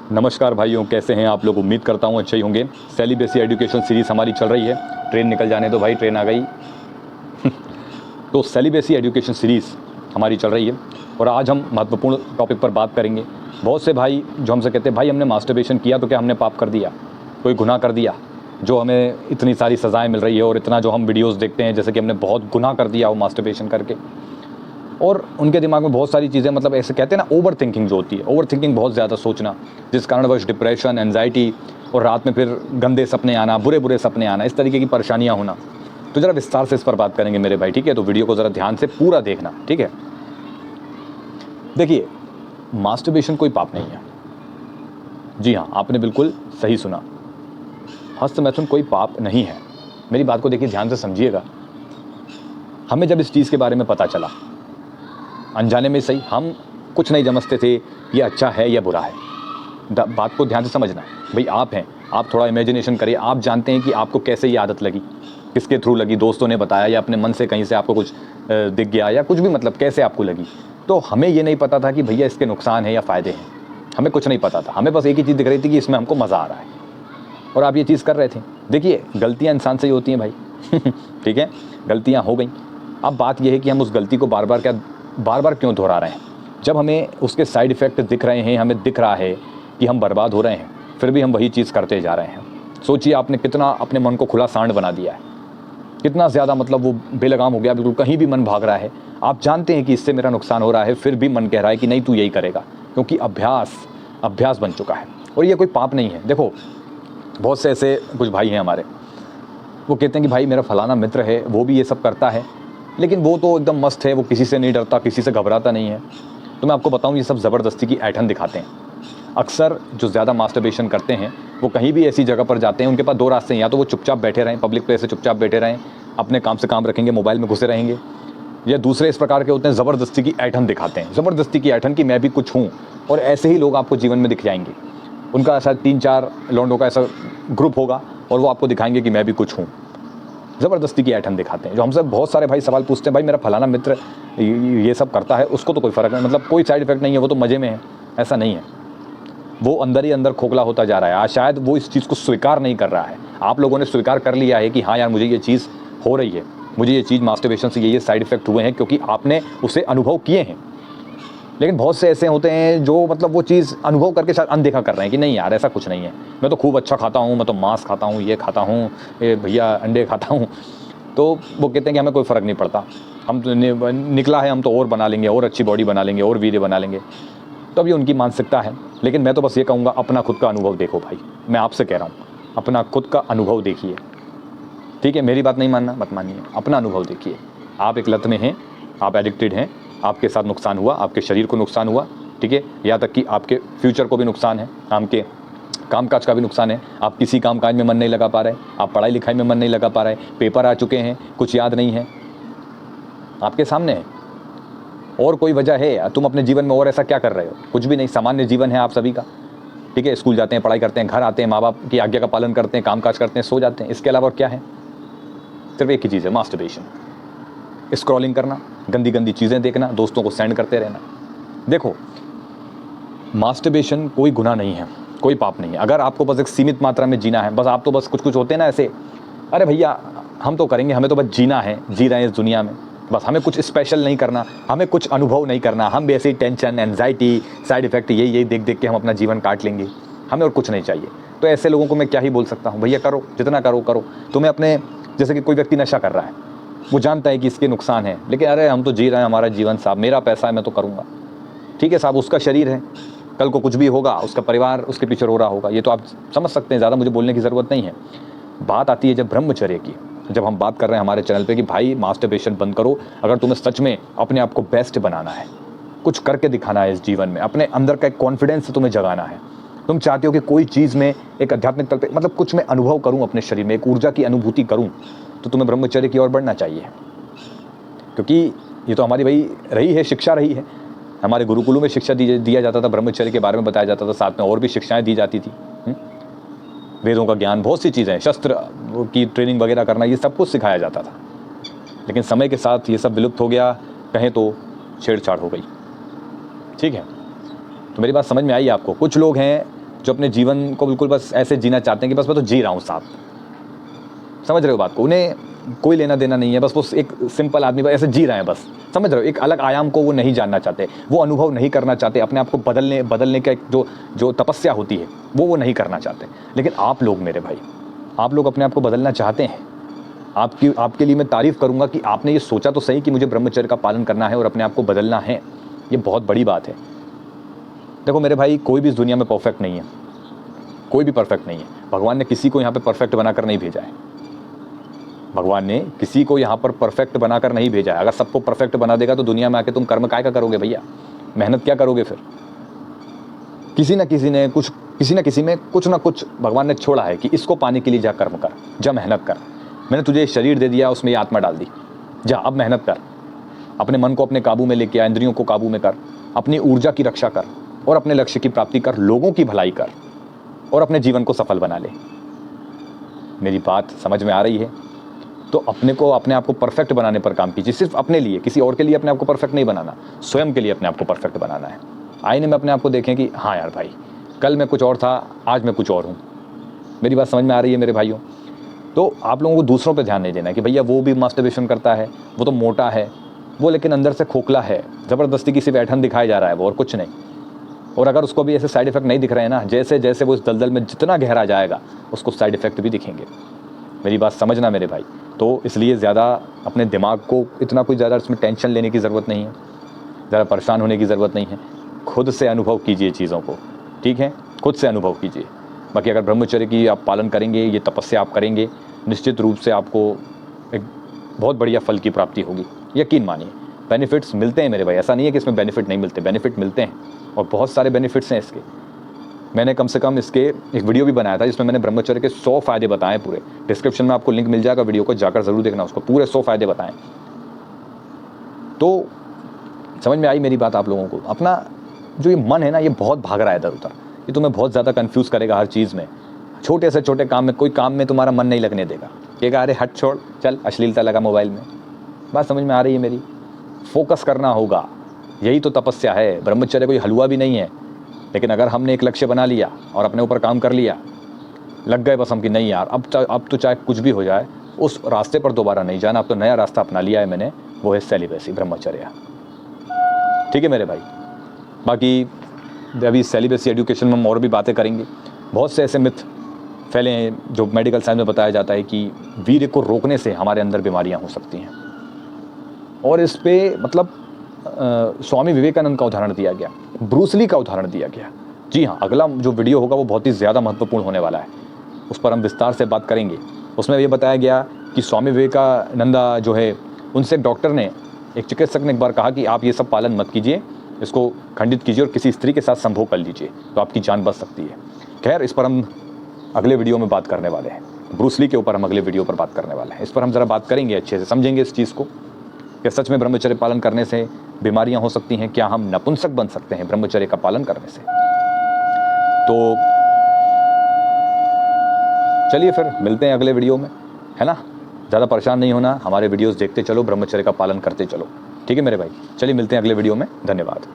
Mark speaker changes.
Speaker 1: नमस्कार भाइयों, कैसे हैं आप लोग। उम्मीद करता हूँ अच्छे ही होंगे। सेलिबेसी एजुकेशन सीरीज़ हमारी चल रही है। ट्रेन निकल जाने दो भाई, ट्रेन आ गई। तो सेलिबेसी एजुकेशन सीरीज़ हमारी चल रही है और आज हम महत्वपूर्ण टॉपिक पर बात करेंगे। बहुत से भाई जो हमसे कहते हैं भाई हमने मास्टरबेशन किया तो क्या हमने पाप कर दिया, कोई गुनाह कर दिया, जो हमें इतनी सारी सज़ाएँ मिल रही है और इतना जो हम वीडियोज़ देखते हैं जैसे कि हमने बहुत गुनाह कर दिया वो मास्टरबेशन करके। और उनके दिमाग में बहुत सारी चीज़ें, मतलब ऐसे कहते हैं ना, ओवर थिंकिंग जो होती है, ओवर थिंकिंग, बहुत ज़्यादा सोचना, जिस कारणवश डिप्रेशन, एंजाइटी और रात में फिर गंदे सपने आना, बुरे बुरे सपने आना, इस तरीके की परेशानियां होना। तो ज़रा विस्तार से इस पर बात करेंगे मेरे भाई, ठीक है। तो वीडियो को ज़रा ध्यान से पूरा देखना, ठीक है। देखिए, मास्टरबेशन कोई पाप नहीं है। जी हाँ, आपने बिल्कुल सही सुना, हस्तमैथुन कोई पाप नहीं है। मेरी बात को देखिए, ध्यान से समझिएगा। हमें जब इस चीज़ के बारे में पता चला, अनजाने में सही, हम कुछ नहीं समझते थे ये अच्छा है या बुरा है। बात को ध्यान से समझना भाई। आप हैं, आप थोड़ा इमेजिनेशन करिए। आप जानते हैं कि आपको कैसे ये आदत लगी, किसके थ्रू लगी, दोस्तों ने बताया या अपने मन से कहीं से आपको कुछ दिख गया या कुछ भी, मतलब कैसे आपको लगी। तो हमें ये नहीं पता था कि भैया इसके नुकसान है या फ़ायदे हैं। हमें कुछ नहीं पता था, हमें बस एक ही चीज़ दिख रही थी कि इसमें हमको मज़ा आ रहा है और आप ये चीज़ कर रहे थे। देखिए, गलतियाँ इंसान से ही होती हैं भाई। ठीक है, गलतियाँ हो गई। अब बात यह है कि हम उस गलती को बार बार क्यों दोहरा रहे हैं। जब हमें उसके साइड इफ़ेक्ट दिख रहे हैं, हमें दिख रहा है कि हम बर्बाद हो रहे हैं, फिर भी हम वही चीज़ करते जा रहे हैं। सोचिए, आपने कितना अपने मन को खुला सांड बना दिया है, कितना ज़्यादा, मतलब वो बेलगाम हो गया, बिल्कुल कहीं भी मन भाग रहा है। आप जानते हैं कि इससे मेरा नुकसान हो रहा है, फिर भी मन कह रहा है कि नहीं तू यही करेगा, क्योंकि अभ्यास बन चुका है। और ये कोई पाप नहीं है। देखो, बहुत से ऐसे कुछ भाई हैं हमारे, वो कहते हैं कि भाई मेरा फलाना मित्र है, वो भी ये सब करता है, लेकिन वो तो एकदम मस्त है, वो किसी से नहीं डरता, किसी से घबराता नहीं है। तो मैं आपको बताऊं, ये सब ज़बरदस्ती की ऐठन दिखाते हैं। अक्सर जो ज़्यादा मास्टरबेशन करते हैं वो कहीं भी ऐसी जगह पर जाते हैं, उनके पास दो रास्ते हैं। या तो वो चुपचाप बैठे रहें, पब्लिक प्लेस से चुपचाप बैठे रहें, अपने काम से काम रखेंगे, मोबाइल में घुसे रहेंगे, या दूसरे इस प्रकार के होते हैं, ज़बरदस्ती की ऐठन दिखाते हैं। ज़बरदस्ती की ऐठन कि मैं भी कुछ हूँ। और ऐसे ही लोग आपको जीवन में दिख जाएंगे। उनका ऐसा 3-4 लौंडों का ऐसा ग्रुप होगा और वो आपको दिखाएंगे कि मैं भी कुछ हूँ। ज़बरदस्ती की ऐठन दिखाते हैं। जो हमसे बहुत सारे भाई सवाल पूछते हैं, भाई मेरा फलाना मित्र ये सब करता है, उसको तो कोई फ़र्क नहीं, मतलब कोई साइड इफेक्ट नहीं है, वो तो मज़े में है। ऐसा नहीं है, वो अंदर ही अंदर खोखला होता जा रहा है। आज शायद वो इस चीज़ को स्वीकार नहीं कर रहा है। आप लोगों ने स्वीकार कर लिया है कि हाँ यार, मुझे ये चीज़ हो रही है, मुझे ये चीज़ मास्टरबेशन से ये साइड इफ़ेक्ट हुए हैं, क्योंकि आपने उसे अनुभव किए हैं। लेकिन बहुत से ऐसे होते हैं जो मतलब वो चीज़ अनुभव करके शायद अनदेखा कर रहे हैं कि नहीं यार, ऐसा कुछ नहीं है, मैं तो खूब अच्छा खाता हूँ, मैं तो मांस खाता हूँ, ये खाता हूँ, ये भैया अंडे खाता हूँ। तो वो कहते हैं कि हमें कोई फ़र्क नहीं पड़ता, हम तो निकला है, हम तो और बना लेंगे, और अच्छी बॉडी बना लेंगे, और वीडियो बना लेंगे। तो अब ये उनकी मानसिकता है। लेकिन मैं तो बस ये कहूँगा, अपना खुद का अनुभव देखो भाई। मैं आपसे कह रहा हूँ, अपना खुद का अनुभव देखिए, ठीक है। मेरी बात नहीं मानना, मत मानिए, अपना अनुभव देखिए। आप एक लत में हैं, आप एडिक्टेड हैं, आपके साथ नुकसान हुआ, आपके शरीर को नुकसान हुआ, ठीक है। यहाँ तक कि आपके फ्यूचर को भी नुकसान है, आपके कामकाज का भी नुकसान है। आप किसी कामकाज में मन नहीं लगा पा रहे, आप पढ़ाई लिखाई में मन नहीं लगा पा रहे, पेपर आ चुके हैं, कुछ याद नहीं है, आपके सामने है। और कोई वजह है, तुम अपने जीवन में और ऐसा क्या कर रहे हो? कुछ भी नहीं, सामान्य जीवन है आप सभी का, ठीक है। स्कूल जाते हैं, पढ़ाई करते हैं, घर आते हैं, माँ बाप की आज्ञा का पालन करते हैं, कामकाज करते हैं, सो जाते हैं। इसके अलावा और क्या है? सिर्फ एक ही चीज़ है, मास्टरबेशन, स्क्रॉलिंग करना, गंदी गंदी चीज़ें देखना, दोस्तों को सेंड करते रहना। देखो, मास्टरबेशन कोई गुनाह नहीं है, कोई पाप नहीं है। अगर आपको बस एक सीमित मात्रा में जीना है, बस आप तो बस कुछ होते हैं ना ऐसे, अरे भैया हम तो करेंगे, हमें तो बस जीना है, जी रहे हैं इस दुनिया में, बस हमें कुछ स्पेशल नहीं करना, हमें कुछ अनुभव नहीं करना, हम भी ऐसे ही टेंशन, एंजाइटी, साइड इफेक्ट यही देख देख के हम अपना जीवन काट लेंगे, हमें और कुछ नहीं चाहिए। तो ऐसे लोगों को मैं क्या ही बोल सकता हूँ, भैया करो, जितना करो। तुम्हें अपने, जैसे कि कोई व्यक्ति नशा कर रहा है, वो जानता है कि इसके नुकसान है, लेकिन अरे हम तो जी रहे हैं हमारा जीवन साहब, मेरा पैसा है, मैं तो करूँगा। ठीक है साहब, उसका शरीर है, कल को कुछ भी होगा, उसका परिवार उसके पीछे रो रहा होगा, ये तो आप समझ सकते हैं, ज़्यादा मुझे बोलने की ज़रूरत नहीं है। बात आती है जब ब्रह्मचर्य की, जब हम बात कर रहे हैं हमारे चैनल पे कि भाई मास्टरबेशन बंद करो। अगर तुम्हें सच में अपने आप को बेस्ट बनाना है, कुछ करके दिखाना है इस जीवन में, अपने अंदर का एक कॉन्फिडेंस तुम्हें जगाना है, तुम चाहते हो कि कोई चीज़ में एक आध्यात्मिक तल पे, मतलब कुछ मैं अनुभव करूँ अपने शरीर में, एक ऊर्जा की अनुभूति करूँ, तो तुम्हें ब्रह्मचर्य की ओर बढ़ना चाहिए। क्योंकि ये तो हमारी भाई रही है, शिक्षा रही है। हमारे गुरुकुलों में शिक्षा दिया जाता था, ब्रह्मचर्य के बारे में बताया जाता था, साथ में और भी शिक्षाएं दी जाती थी, वेदों का ज्ञान, बहुत सी चीज़ें, शस्त्र की ट्रेनिंग वगैरह करना, ये सब कुछ सिखाया जाता था। लेकिन समय के साथ ये सब विलुप्त हो गया, कहें तो छेड़छाड़ हो गई, ठीक है। तो मेरी बात समझ में आई आपको? कुछ लोग हैं जो अपने जीवन को बिल्कुल बस ऐसे जीना चाहते हैं कि बस मैं तो जी रहा हूँ साहब, समझ रहे हो बात को, उन्हें कोई लेना देना नहीं है, बस वो एक सिंपल आदमी बस ऐसे जी रहे हैं बस, समझ रहे हो, एक अलग आयाम को वो नहीं जानना चाहते, वो अनुभव नहीं करना चाहते, अपने आप को बदलने का एक जो तपस्या होती है वो नहीं करना चाहते। लेकिन आप लोग मेरे भाई, आप लोग अपने आप को बदलना चाहते हैं। आपके लिए मैं तारीफ़ करूँगा कि आपने ये सोचा तो सही कि मुझे ब्रह्मचर्य का पालन करना है और अपने आप को बदलना है, ये बहुत बड़ी बात है। देखो मेरे भाई, कोई भी इस दुनिया में परफेक्ट नहीं है, कोई भी परफेक्ट नहीं है। भगवान ने किसी को यहाँ पे परफेक्ट बनाकर नहीं भेजा है, भगवान ने किसी को यहाँ पर परफेक्ट बनाकर नहीं भेजा है। अगर सबको परफेक्ट बना देगा तो दुनिया में आके तुम कर्म काय का करोगे भैया, मेहनत क्या करोगे फिर? किसी न किसी में कुछ ना कुछ भगवान ने छोड़ा है कि इसको पाने के लिए जा कर्म कर, जा मेहनत कर। मैंने तुझे शरीर दे दिया, उसमें ये आत्मा डाल दी, जा अब मेहनत कर, अपने मन को अपने काबू में लेके आ, इंद्रियों को काबू में कर, अपनी ऊर्जा की रक्षा कर और अपने लक्ष्य की प्राप्ति कर, लोगों की भलाई कर और अपने जीवन को सफल बना ले। मेरी बात समझ में आ रही है? तो अपने आप को परफेक्ट बनाने पर काम कीजिए, सिर्फ अपने लिए, किसी और के लिए अपने आप को परफेक्ट नहीं बनाना, स्वयं के लिए अपने आप को परफेक्ट बनाना है। आईने में अपने आप को देखें कि हाँ यार भाई, कल मैं कुछ और था, आज मैं कुछ और हूँ। मेरी बात समझ में आ रही है मेरे भाइयों? तो आप लोगों को दूसरों पर ध्यान नहीं देना कि भैया वो भी मास्टरबेशन करता है, वो तो मोटा है, वो लेकिन अंदर से खोखला है, ज़बरदस्ती की सिर्फ ऐठन दिखाया जा रहा है वो, और कुछ नहीं। और अगर उसको भी ऐसे साइड इफेक्ट नहीं दिख रहे हैं ना, जैसे जैसे वो इस दलदल में जितना गहरा जाएगा उसको साइड इफेक्ट भी दिखेंगे। मेरी बात समझना मेरे भाई। तो इसलिए ज़्यादा अपने दिमाग को इतना कोई ज़्यादा इसमें टेंशन लेने की ज़रूरत नहीं है, ज़्यादा परेशान होने की ज़रूरत नहीं है। खुद से अनुभव कीजिए चीज़ों को, ठीक है, खुद से अनुभव कीजिए। बाकी अगर ब्रह्मचर्य की आप पालन करेंगे, ये तपस्या आप करेंगे, निश्चित रूप से आपको एक बहुत बढ़िया फल की प्राप्ति होगी, यकीन मानिए। बेनिफिट्स मिलते हैं मेरे भाई, ऐसा नहीं है कि इसमें बेनिफिट नहीं मिलते, बेनिफिट मिलते हैं और बहुत सारे बेनिफिट्स हैं इसके। मैंने कम से कम इसके एक वीडियो भी बनाया था जिसमें मैंने ब्रह्मचर्य के 100 फ़ायदे बताए पूरे। डिस्क्रिप्शन में आपको लिंक मिल जाएगा, वीडियो को जाकर ज़रूर देखना, उसको पूरे 100 फ़ायदे बताएं। तो समझ में आई मेरी बात आप लोगों को? अपना जो ये मन है ना, ये बहुत भाग रहा है इधर उधर, ये तुम्हें बहुत ज़्यादा कन्फ्यूज़ करेगा हर चीज़ में। छोटे से छोटे काम में, कोई काम में तुम्हारा मन नहीं लगने देगा, कहेगा अरे हट छोड़, चल अश्लीलता लगा मोबाइल में। बात समझ में आ रही है मेरी? फोकस करना होगा, यही तो तपस्या है। ब्रह्मचर्य कोई हलवा भी नहीं है, लेकिन अगर हमने एक लक्ष्य बना लिया और अपने ऊपर काम कर लिया, लग गए बस हम कि नहीं यार अब तो चाहे कुछ भी हो जाए, उस रास्ते पर दोबारा नहीं जाना, अब तो नया रास्ता अपना लिया है मैंने, वो है सेलिबेसी, ब्रह्मचर्य। ठीक है मेरे भाई? बाकी अभी सेलिबेसी एजुकेशन में हम और भी बातें करेंगे। बहुत से ऐसे मिथ फैले हैं जो मेडिकल साइंस में बताया जाता है कि वीर्य को रोकने से हमारे अंदर बीमारियां हो सकती हैं, और इस पे मतलब स्वामी विवेकानंद का उदाहरण दिया गया, ब्रूस ली का उदाहरण दिया गया। जी हाँ, अगला जो वीडियो होगा वो बहुत ही ज़्यादा महत्वपूर्ण होने वाला है, उस पर हम विस्तार से बात करेंगे। उसमें ये बताया गया कि स्वामी विवेकानंद जो है, उनसे एक डॉक्टर ने, एक चिकित्सक ने एक बार कहा कि आप ये सब पालन मत कीजिए, इसको खंडित कीजिए और किसी स्त्री के साथ संभोग कर लीजिए तो आपकी जान बच सकती है। खैर, इस पर हम अगले वीडियो में बात करने वाले हैं। ब्रूस ली के ऊपर हम अगले वीडियो पर बात करने वाले हैं। इस पर हम ज़रा बात करेंगे, अच्छे से समझेंगे इस चीज़ को, कि सच में ब्रह्मचर्य पालन करने से बीमारियां हो सकती हैं, क्या हम नपुंसक बन सकते हैं ब्रह्मचर्य का पालन करने से। तो चलिए फिर मिलते हैं अगले वीडियो में, है ना? ज़्यादा परेशान नहीं होना, हमारे वीडियोस देखते चलो, ब्रह्मचर्य का पालन करते चलो। ठीक है मेरे भाई? चलिए मिलते हैं अगले वीडियो में, धन्यवाद।